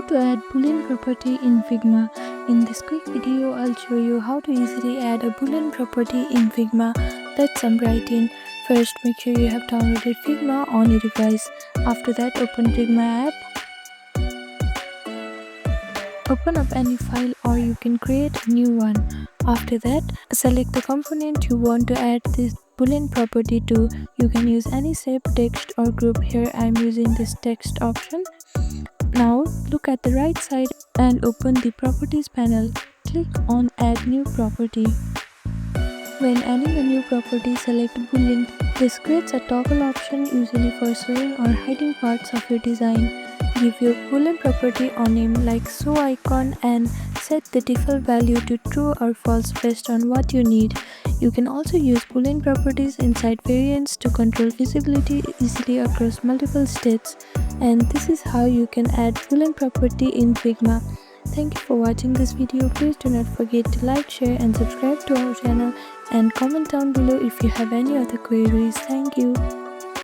to add Boolean property in Figma. In this quick video, I'll show you how to easily add a Boolean property in Figma. Let's jump right in. First, make sure you have downloaded Figma on your device. After that, open Figma app. Open up any file or you can create a new one. After that, select the component you want to add this Boolean property to. You can use any shape, text or group. Here I am using this text option. Now look at the right side and open the properties panel. Click on add new property. When adding a new property, select Boolean. This creates a toggle option usually for showing or hiding parts of your design. Give your Boolean property a name like show icon and set the default value to true or false based on what you need. You can also use Boolean properties inside variants to control visibility easily across multiple states. And this is how you can add Boolean property in Figma. Thank you for watching this video. Please do not forget to like, share and subscribe to our channel and comment down below if you have any other queries. Thank you.